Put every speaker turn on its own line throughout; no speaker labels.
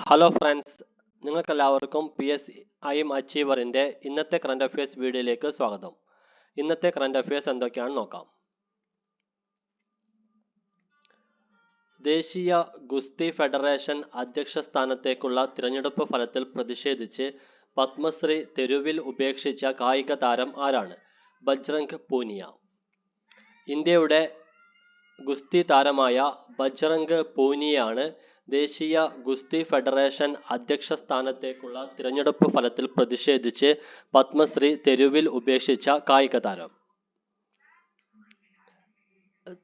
Hello friends, നിങ്ങൾക്കെല്ലാവർക്കും PSIM അച്ചീവറിൻ്റെ ഇന്നത്തെ current affairs വീഡിയോയിലേക്ക് സ്വാഗതം. ഇന്നത്തെ കറണ്ട് അഫയേഴ്സ് എന്തൊക്കെയാണെന്ന് നോക്കാം. ദേശീയ ഗുസ്തി ഫെഡറേഷൻ അധ്യക്ഷ സ്ഥാനത്തേക്കുള്ള തിരഞ്ഞെടുപ്പ് ഫലത്തിൽ പ്രതിഷേധിച്ച് പത്മശ്രീ തെരുവിൽ ഉപേക്ഷിച്ച കായിക താരം ആരാണ്? ബജ്രംഗ് പൂനിയ. ഇന്ത്യയുടെ ഗുസ്തി താരമായ ബജ്രംഗ് പൂനിയയാണ് ദേശീയ ഗുസ്തി ഫെഡറേഷൻ അധ്യക്ഷ സ്ഥാനത്തേക്കുള്ള തിരഞ്ഞെടുപ്പ് ഫലത്തിൽ പ്രതിഷേധിച്ച് പത്മശ്രീ തെരുവിൽ ഉപേക്ഷിച്ച കായിക താരം.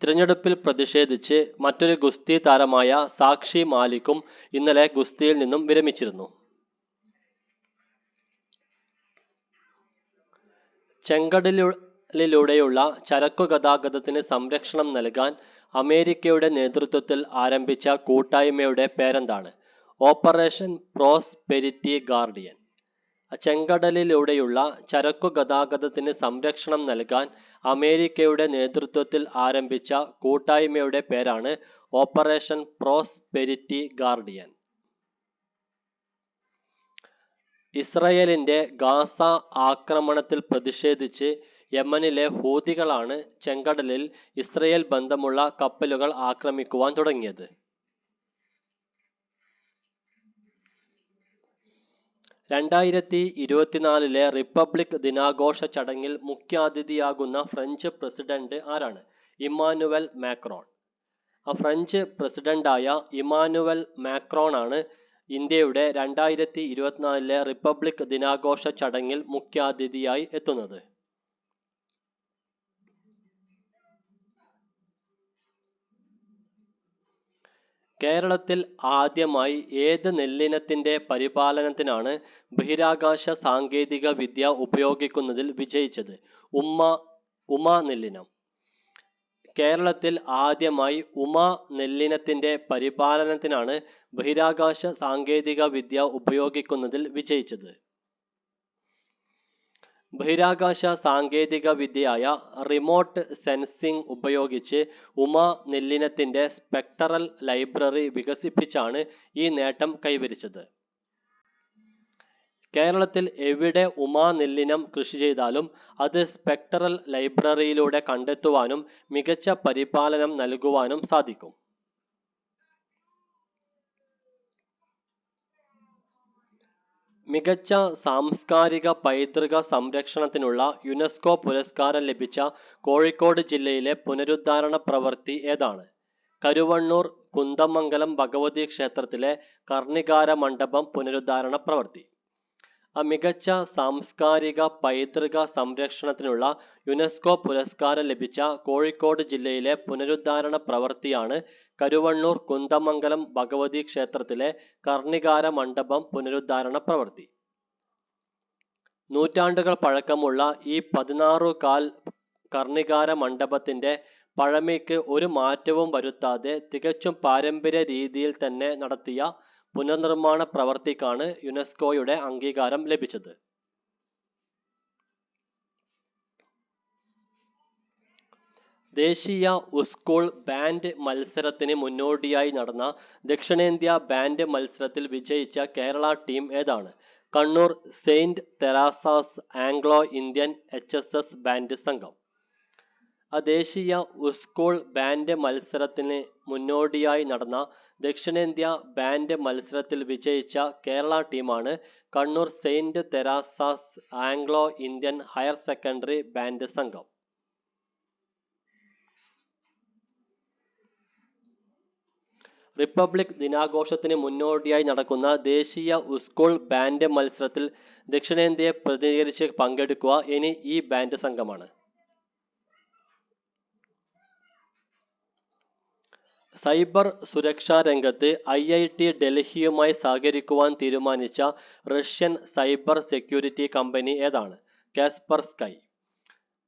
തിരഞ്ഞെടുപ്പിൽ പ്രതിഷേധിച്ച് മറ്റൊരു ഗുസ്തി താരമായ സാക്ഷി മാലിക്കും ഇന്നലെ ഗുസ്തിയിൽ നിന്നും വിരമിച്ചിരുന്നു. ചെങ്കടലിലൂടെയുള്ള ചരക്കു ഗതാഗതത്തിന് സംരക്ഷണം നൽകാൻ അമേരിക്കയുടെ നേതൃത്വത്തിൽ ആരംഭിച്ച കൂട്ടായ്മയുടെ പേരെന്താണ്? Operation prosperity guardian. ചെങ്കടലിലൂടെയുള്ള ചരക്കു ഗതാഗതത്തിന് സംരക്ഷണം നൽകാൻ അമേരിക്കയുടെ നേതൃത്വത്തിൽ ആരംഭിച്ച കൂട്ടായ്മയുടെ പേരാണ് ഓപ്പറേഷൻ പ്രോസ്പെരിറ്റി ഗാർഡിയൻ. ഇസ്രയേലിന്റെ ഗാസ ആക്രമണത്തിൽ പ്രതിഷേധിച്ച് യമനിലെ ഹൂതികളാണ് ചെങ്കടലിൽ ഇസ്രയേൽ ബന്ധമുള്ള കപ്പലുകൾ ആക്രമിക്കുവാൻ തുടങ്ങിയത്. 2024 റിപ്പബ്ലിക് ദിനാഘോഷ ചടങ്ങിൽ മുഖ്യാതിഥിയാകുന്ന ഫ്രഞ്ച് പ്രസിഡന്റ് ആരാണ്? Emmanuel Macron. ഫ്രഞ്ച് പ്രസിഡന്റായ ഇമ്മാനുവൽ മാക്രോൺ ആണ് ഇന്ത്യയുടെ 2024 റിപ്പബ്ലിക് ദിനാഘോഷ ചടങ്ങിൽ മുഖ്യാതിഥിയായി എത്തുന്നത്. കേരളത്തിൽ ആദ്യമായി ഏത് നെല്ലിനത്തിന്റെ പരിപാലനത്തിനാണ് ബഹിരാകാശ സാങ്കേതിക വിദ്യ ഉപയോഗിക്കുന്നതിൽ വിജയിച്ചത്? ഉമ നെല്ലിനം. കേരളത്തിൽ ആദ്യമായി ഉമ നെല്ലിനത്തിന്റെ പരിപാലനത്തിനാണ് ബഹിരാകാശ സാങ്കേതിക വിദ്യ ഉപയോഗിക്കുന്നതിൽ വിജയിച്ചത്. ബഹിരാകാശ സാങ്കേതിക വിദ്യയായ റിമോട്ട് സെൻസിംഗ് ഉപയോഗിച്ച് ഉമ നെല്ലിനത്തിന്റെ സ്പെക്ട്രൽ ലൈബ്രറി വികസിപ്പിച്ചാണ് ഈ നേട്ടം കൈവരിച്ചത്. കേരളത്തിൽ എവിടെ ഉമ നെല്ലിനം കൃഷി ചെയ്താലും അത് സ്പെക്ട്രൽ ലൈബ്രറിയിലൂടെ കണ്ടെത്തുവാനും മികച്ച പരിപാലനം നൽകുവാനും സാധിക്കും. മികച്ച സാംസ്കാരിക പൈതൃക സംരക്ഷണത്തിനുള്ള യുനെസ്കോ പുരസ്കാരം ലഭിച്ച കോഴിക്കോട് ജില്ലയിലെ പുനരുദ്ധാരണ പ്രവൃത്തി ഏതാണ്? കരുവണ്ണൂർ കുന്ദമംഗലം ഭഗവതി ക്ഷേത്രത്തിലെ കർണികാര മണ്ഡപം പുനരുദ്ധാരണ പ്രവൃത്തി. മികച്ച സാംസ്കാരിക പൈതൃക സംരക്ഷണത്തിനുള്ള യുനെസ്കോ പുരസ്കാരം ലഭിച്ച കോഴിക്കോട് ജില്ലയിലെ പുനരുദ്ധാരണ പ്രവൃത്തിയാണ് കരുവണ്ണൂർ കുന്ദമംഗലം ഭഗവതി ക്ഷേത്രത്തിലെ കർണികാര മണ്ഡപം പുനരുദ്ധാരണ പ്രവൃത്തി. നൂറ്റാണ്ടുകൾ പഴക്കമുള്ള ഈ 16 കർണികാര മണ്ഡപത്തിന്റെ പഴമയ്ക്ക് ഒരു മാറ്റവും വരുത്താതെ തികച്ചും പാരമ്പര്യ രീതിയിൽ തന്നെ നടത്തിയ പുനർനിർമ്മാണ പ്രവൃത്തിക്കാണ് യുനെസ്കോയുടെ അംഗീകാരം ലഭിച്ചത്. ദേശീയ സ്കൂൾ ബാൻഡ് മത്സരത്തിന് മുന്നോടിയായി നടന്ന ദക്ഷിണേന്ത്യ ബാൻഡ് മത്സരത്തിൽ വിജയിച്ച കേരള ടീം ഏതാണ്? Kannur Saint Teresa's Anglo Indian HSS band സംഘം. ദേശീയ സ്കൂൾ ബാൻഡ് മത്സരത്തിന് മുന്നോടിയായി നടന്ന ദക്ഷിണേന്ത്യ ബാൻഡ് മത്സരത്തിൽ വിജയിച്ച കേരള ടീമാണ് Kannur Saint Teresa's Anglo Indian higher secondary band സംഘം. റിപ്പബ്ലിക് ദിനാഘോഷത്തിന് മുന്നോടിയായി നടക്കുന്ന ദേശീയ സ്കൂൾ ബാൻഡ് മത്സരത്തിൽ ദക്ഷിണേന്ത്യയെ പ്രതിനിധീകരിച്ച് പങ്കെടുക്കുക ഇനി ഈ ബാൻഡ് സംഘമാണ്. സൈബർ സുരക്ഷാ രംഗത്ത് IIT ഡൽഹിയുമായി സഹകരിക്കുവാൻ തീരുമാനിച്ച റഷ്യൻ സൈബർ സെക്യൂരിറ്റി കമ്പനി ഏതാണ്? കാസ്പർസ്കൈ.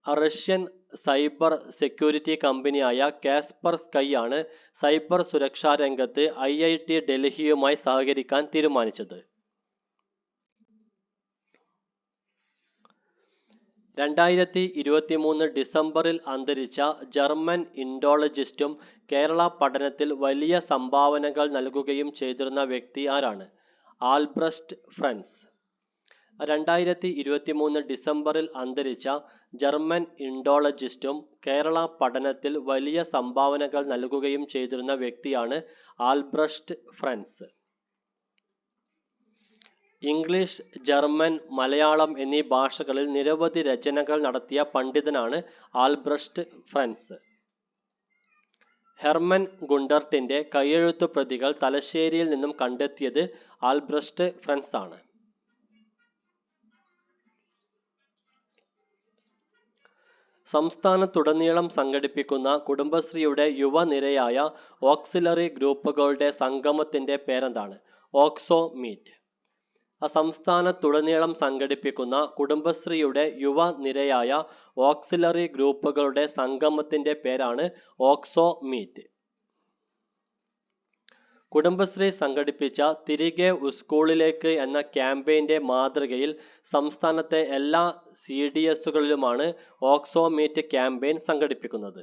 റഷ്യൻ സൈബർ സെക്യൂരിറ്റി കമ്പനിയായ കാസ്പർസ്കൈ ആണ് സൈബർ സുരക്ഷാ രംഗത്ത് IIT ഡൽഹിയുമായി സഹകരിക്കാൻ തീരുമാനിച്ചത്. 2023 ഡിസംബറിൽ അന്തരിച്ച ജർമ്മൻ ഇൻഡോളജിസ്റ്റും കേരള പഠനത്തിൽ വലിയ സംഭാവനകൾ നൽകുകയും ചെയ്തിരുന്ന വ്യക്തി ആരാണ്? ആൽബ്രസ്റ്റ് ഫ്രൻസ്. 2023 ഡിസംബറിൽ അന്തരിച്ച ജർമ്മൻ ഇൻഡോളജിസ്റ്റും കേരള പഠനത്തിൽ വലിയ സംഭാവനകൾ നൽകുകയും ചെയ്തിരുന്ന വ്യക്തിയാണ് ആൽബ്രസ്റ്റ് ഫ്രൻസ്. ഇംഗ്ലീഷ്, ജർമ്മൻ, മലയാളം എന്നീ ഭാഷകളിൽ നിരവധി രചനകൾ നടത്തിയ പണ്ഡിതനാണ് ആൽബ്രസ്റ്റ് ഫ്രൻസ്. ഹെർമൻ ഗുണ്ടർട്ടിന്റെ കൈയെഴുത്തു പ്രതികൾ തലശ്ശേരിയിൽ നിന്നും കണ്ടെത്തിയത് ആൽബ്രസ്റ്റ് ഫ്രൻസ് ആണ്. സംസ്ഥാനത്തുടനീളം സംഘടിപ്പിക്കുന്ന കുടുംബശ്രീയുടെ യുവനിരയായ ഓക്സിലറി ഗ്രൂപ്പുകളുടെ സംഗമത്തിന്റെ പേരെന്താണ്? ഓക്സോ മീറ്റ്. സംസ്ഥാനത്തുടനീളം സംഘടിപ്പിക്കുന്ന കുടുംബശ്രീയുടെ യുവനിരയായ ഓക്സിലറി ഗ്രൂപ്പുകളുടെ സംഗമത്തിന്റെ പേരാണ് ഓക്സോ മീറ്റ്. കുടുംബശ്രീ സംഘടിപ്പിച്ച തിരികെ സ്കൂളിലേക്ക് എന്ന ക്യാമ്പയിന്റെ മാതൃകയിൽ സംസ്ഥാനത്തെ എല്ലാ CDSകളിലുമാണ് ഓക്സോ മീറ്റ് ക്യാമ്പയിൻ സംഘടിപ്പിക്കുന്നത്.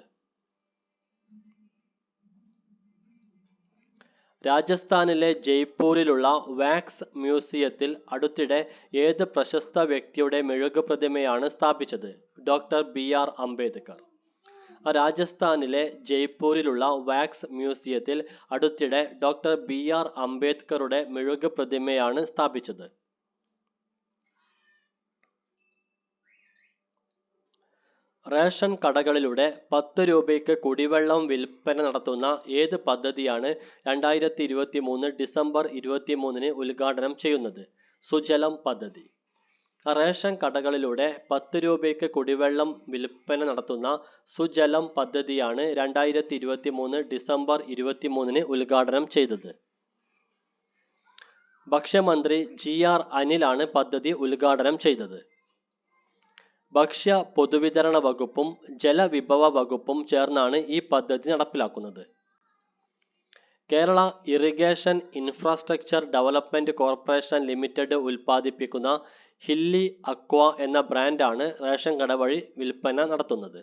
രാജസ്ഥാനിലെ ജയ്പൂരിലുള്ള വാക്സ് മ്യൂസിയത്തിൽ അടുത്തിടെ ഏത് പ്രശസ്ത വ്യക്തിയുടെ മെഴുകു പ്രതിമയാണ് സ്ഥാപിച്ചത്? Doctor BR Ambedkar. രാജസ്ഥാനിലെ ജയ്പൂരിലുള്ള വാക്സ് മ്യൂസിയത്തിൽ അടുത്തിടെ ഡോക്ടർ BR അംബേദ്കറുടെ മെഴുകു പ്രതിമയാണ് സ്ഥാപിച്ചത്. റേഷൻ കടകളിലൂടെ 10 രൂപയ്ക്ക് കുടിവെള്ളം വിൽപ്പന നടത്തുന്ന ഏത് പദ്ധതിയാണ് 2023 ഡിസംബർ 23 ഉദ്ഘാടനം ചെയ്യുന്നത്? സുജലം പദ്ധതി. റേഷൻ കടകളിലൂടെ 10 രൂപയ്ക്ക് കുടിവെള്ളം വിൽപ്പന നടത്തുന്ന സുജലം പദ്ധതിയാണ് 2023 ഡിസംബർ 23 ഉദ്ഘാടനം ചെയ്തത്. ഭക്ഷ്യമന്ത്രി GR അനിലാണ് പദ്ധതി ഉദ്ഘാടനം ചെയ്തത്. ഭക്ഷ്യ പൊതുവിതരണ വകുപ്പും ജലവിഭവ വകുപ്പും ചേർന്നാണ് ഈ പദ്ധതി നടപ്പിലാക്കുന്നത്. Kerala irrigation infrastructure development corporation limited ഉൽപ്പാദിപ്പിക്കുന്ന ഹില്ലി അക്വ എന്ന ബ്രാൻഡാണ് റേഷൻ കട വഴി വിൽപ്പന നടത്തുന്നത്.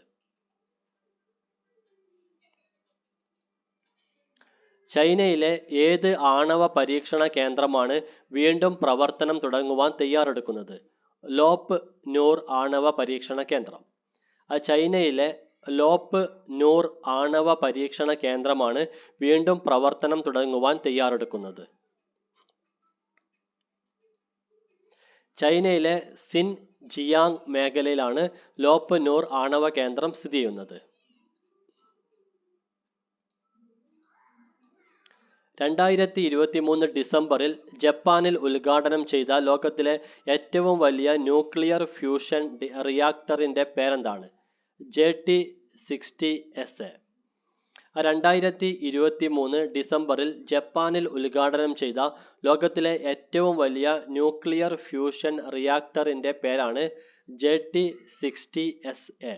ചൈനയിലെ ഏത് ആണവ പരീക്ഷണ കേന്ദ്രമാണ് വീണ്ടും പ്രവർത്തനം തുടങ്ങുവാൻ തയ്യാറെടുക്കുന്നത്? ലോപ്പ് നൂർ ആണവ പരീക്ഷണ കേന്ദ്രം. ചൈനയിലെ ലോപ്പ് നൂർ ആണവ പരീക്ഷണ കേന്ദ്രമാണ് വീണ്ടും പ്രവർത്തനം തുടങ്ങുവാൻ തയ്യാറെടുക്കുന്നത്. ചൈനയിലെ സിൻ ജിയാങ് മേഖലയിലാണ് ലോപ്പ് നൂർ ആണവ കേന്ദ്രം സ്ഥിതി ചെയ്യുന്നത്. 2023 ഡിസംബറിൽ ജപ്പാനിൽ ഉദ്ഘാടനം ചെയ്ത ലോകത്തിലെ ഏറ്റവും വലിയ ന്യൂക്ലിയർ ഫ്യൂഷൻ റിയാക്ടറിന്റെ പേരെന്താണ്? JT60SA. 2023 ഡിസംബറിൽ ജപ്പാനിൽ ഉദ്ഘാടനം ചെയ്ത ലോകത്തിലെ ഏറ്റവും വലിയ ന്യൂക്ലിയർ ഫ്യൂഷൻ റിയാക്ടറിന്റെ പേരാണ് JT60SA.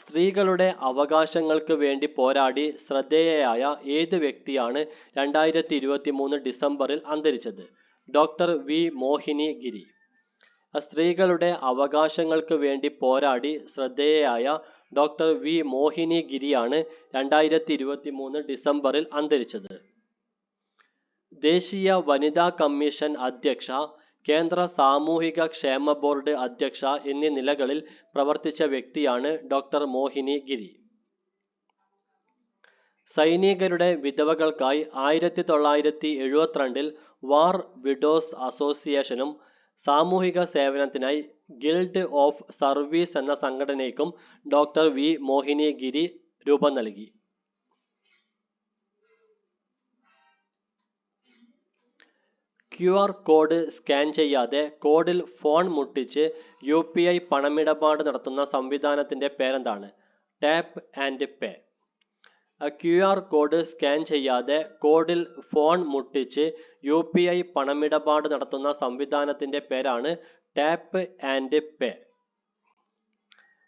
സ്ത്രീകളുടെ അവകാശങ്ങൾക്ക് വേണ്ടി പോരാടി ശ്രദ്ധേയയായ ഏത് വ്യക്തിയാണ് 2023 ഡിസംബറിൽ അന്തരിച്ചത്? ഡോക്ടർ V മോഹിനി ഗിരി. സ്ത്രീകളുടെ അവകാശങ്ങൾക്ക് വേണ്ടി പോരാടി ശ്രദ്ധേയയായ ഡോക്ടർ V മോഹിനി ഗിരിയാണ് 2023 ഡിസംബറിൽ അന്തരിച്ചത്. ദേശീയ വനിതാ കമ്മീഷൻ അധ്യക്ഷ, കേന്ദ്ര സാമൂഹിക ക്ഷേമ ബോർഡ് അധ്യക്ഷ എന്നീ നിലകളിൽ പ്രവർത്തിച്ച വ്യക്തിയാണ് ഡോക്ടർ മോഹിനി ഗിരി. സൈനികരുടെ വിധവകൾക്കായി 1972 വാർ വിഡോസ് അസോസിയേഷനും സാമൂഹിക സേവനത്തിനായി ഗിൽഡ് ഓഫ് സർവീസ് എന്ന സംഘടനയ്ക്കും ഡോക്ടർ V മോഹിനി ഗിരി രൂപം നൽകി. QR കോഡ് സ്കാൻ ചെയ്യാതെ കോഡിൽ ഫോൺ മുട്ടിച്ച് UPI പണമിടപാട് നടത്തുന്ന സംവിധാനത്തിന്റെ പേരെന്താണ്? Tap and pay. QR code scan ചെയ്യാതെ കോഡിൽ ഫോൺ മുട്ടിച്ച് UPI പണമിടപാട് നടത്തുന്ന സംവിധാനത്തിന്റെ പേരാണ് ടാപ്പ് ആൻഡ് പേ.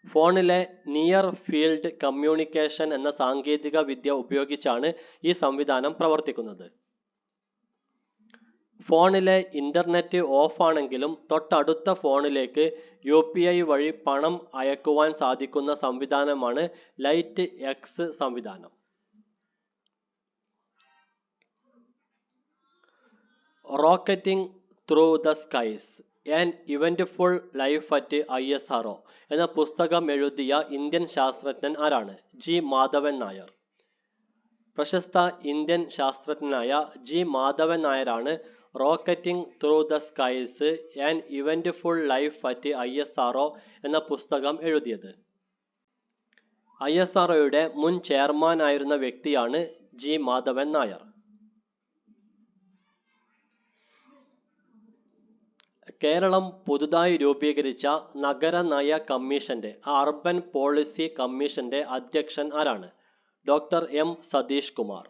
ഫോണിലെ നിയർ ഫീൽഡ് കമ്മ്യൂണിക്കേഷൻ എന്ന സാങ്കേതിക വിദ്യ ഉപയോഗിച്ചാണ് ഈ സംവിധാനം പ്രവർത്തിക്കുന്നത്. ഫോണിലെ ഇന്റർനെറ്റ് ഓഫ് ആണെങ്കിലും തൊട്ടടുത്ത ഫോണിലേക്ക് UPI വഴി പണം അയക്കുവാൻ സാധിക്കുന്ന സംവിധാനമാണ് ലൈറ്റ് എക്സ് സംവിധാനം. Rocketing through the skies an eventful life at ISRO എന്ന പുസ്തകം എഴുതിയ ഇന്ത്യൻ ശാസ്ത്രജ്ഞൻ ആരാണ്? ജി മാധവൻ നായർ. പ്രശസ്ത ഇന്ത്യൻ ശാസ്ത്രജ്ഞനായ ജി മാധവൻ നായരാണ് rocketing through the skies an eventful life at ISRO എന്ന പുസ്തകം എഴുതിയത്. ISROയുടെ മുൻ ചെയർമാൻ ആയിരുന്ന വ്യക്തിയാണ് ജി മാധവൻ നായർ. കേരളം പുതുതായി രൂപീകരിച്ച നഗരനയ കമ്മീഷന്റെ അർബൻ പോളിസി കമ്മീഷന്റെ അധ്യക്ഷൻ ആരാണ്? Doctor M Satish Kumar.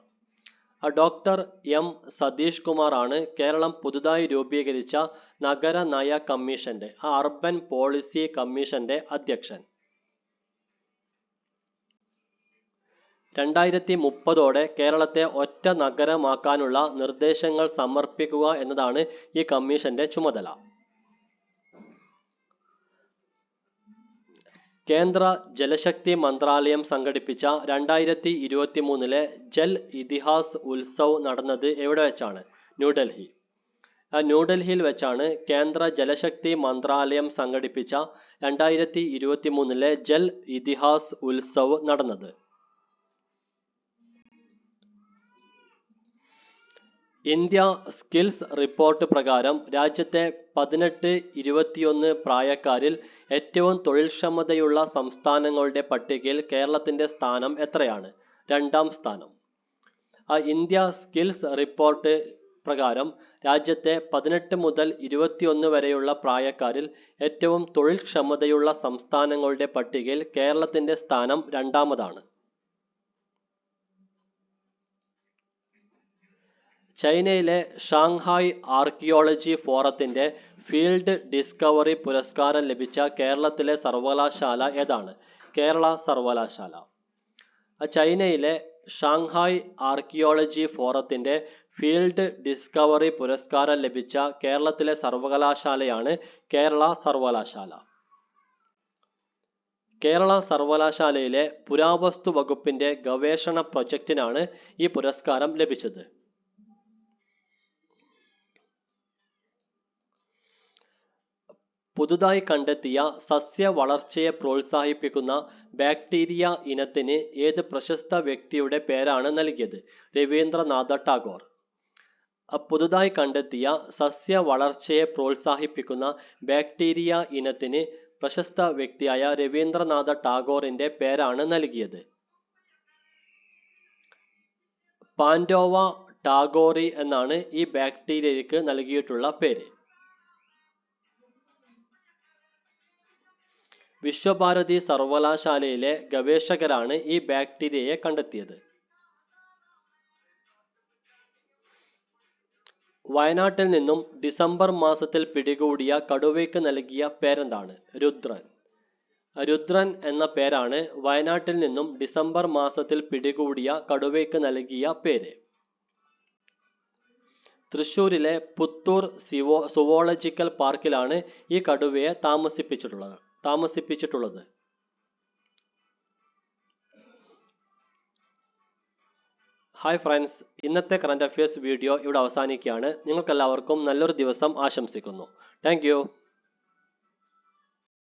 Doctor M Satish Kumar ആണ് കേരളം പുതുതായി രൂപീകരിച്ച നഗരനയ കമ്മീഷന്റെ അർബൻ പോളിസി കമ്മീഷന്റെ അധ്യക്ഷൻ. 2030 കേരളത്തെ ഒറ്റ നഗരമാക്കാനുള്ള നിർദ്ദേശങ്ങൾ സമർപ്പിക്കുക എന്നതാണ് ഈ കമ്മീഷന്റെ ചുമതല. കേന്ദ്ര ജലശക്തി മന്ത്രാലയം സംഘടിപ്പിച്ച 2023 ജൽ ഇതിഹാസ് ഉത്സവ് നടന്നത് എവിടെ വെച്ചാണ്? ന്യൂഡൽഹി. ന്യൂഡൽഹിയിൽ വെച്ചാണ് കേന്ദ്ര ജലശക്തി മന്ത്രാലയം സംഘടിപ്പിച്ച 2023 ജൽ ഇതിഹാസ് ഉത്സവ് നടന്നത്. ഇന്ത്യ സ്കിൽസ് റിപ്പോർട്ട് പ്രകാരം രാജ്യത്തെ 18-21 പ്രായക്കാരിൽ ഏറ്റവും തൊഴിൽക്ഷമതയുള്ള സംസ്ഥാനങ്ങളുടെ പട്ടികയിൽ കേരളത്തിന്റെ സ്ഥാനം എത്രയാണ്? 2ാം സ്ഥാനം. ഇന്ത്യ സ്കിൽസ് റിപ്പോർട്ട് പ്രകാരം രാജ്യത്തെ 18 മുതൽ 21 വരെയുള്ള പ്രായക്കാരിൽ ഏറ്റവും തൊഴിൽക്ഷമതയുള്ള സംസ്ഥാനങ്ങളുടെ പട്ടികയിൽ കേരളത്തിന്റെ സ്ഥാനം 2ാമതാണ്. ചൈനയിലെ ഷാങ്ഹായ് ആർക്കിയോളജി ഫോറത്തിന്റെ ഫീൽഡ് ഡിസ്കവറി പുരസ്കാരം ലഭിച്ച കേരളത്തിലെ സർവകലാശാല ഏതാണ്? കേരള സർവകലാശാല. ചൈനയിലെ ഷാങ്ഹായ് ആർക്കിയോളജി ഫോറത്തിന്റെ ഫീൽഡ് ഡിസ്കവറി പുരസ്കാരം ലഭിച്ച കേരളത്തിലെ സർവകലാശാലയാണ് കേരള സർവകലാശാല. കേരള സർവകലാശാലയിലെ പുരാവസ്തു വകുപ്പിന്റെ ഗവേഷണ പ്രൊജക്ടിനാണ് ഈ പുരസ്കാരം ലഭിച്ചത്. പുതുതായി കണ്ടെത്തിയ സസ്യ വളർച്ചയെ പ്രോത്സാഹിപ്പിക്കുന്ന ബാക്ടീരിയ ഇനത്തിന് ഏത് പ്രശസ്ത വ്യക്തിയുടെ പേരാണ് നൽകിയത്? രവീന്ദ്രനാഥ ടാഗോർ. പുതുതായി കണ്ടെത്തിയ സസ്യ വളർച്ചയെ പ്രോത്സാഹിപ്പിക്കുന്ന ബാക്ടീരിയ ഇനത്തിന് പ്രശസ്ത വ്യക്തിയായ രവീന്ദ്രനാഥ ടാഗോറിന്റെ പേരാണ് നൽകിയത്. പാൻഡോവ ടാഗോറി എന്നാണ് ഈ ബാക്ടീരിയയ്ക്ക് നൽകിയിട്ടുള്ള പേര്. വിശ്വഭാരതി സർവകലാശാലയിലെ ഗവേഷകരാണ് ഈ ബാക്ടീരിയയെ കണ്ടെത്തിയത്. വയനാട്ടിൽ നിന്നും ഡിസംബർ മാസത്തിൽ പിടികൂടിയ കടുവയ്ക്ക് നൽകിയ പേരെന്താണ്? രുദ്രൻ. രുദ്രൻ എന്ന പേരാണ് വയനാട്ടിൽ നിന്നും ഡിസംബർ മാസത്തിൽ പിടികൂടിയ കടുവയ്ക്ക് നൽകിയ പേര്. തൃശ്ശൂരിലെ പുത്തൂർ സുവോളജിക്കൽ പാർക്കിലാണ് ഈ കടുവയെ താമസിപ്പിച്ചിട്ടുള്ളത്. ഹായ് ഫ്രണ്ട്സ്, ഇന്നത്തെ കറന്റ് അഫയേഴ്സ് വീഡിയോ ഇവിടെ അവസാനിക്കുകയാണ്. നിങ്ങൾക്കെല്ലാവർക്കും നല്ലൊരു ദിവസം ആശംസിക്കുന്നു. Thank you.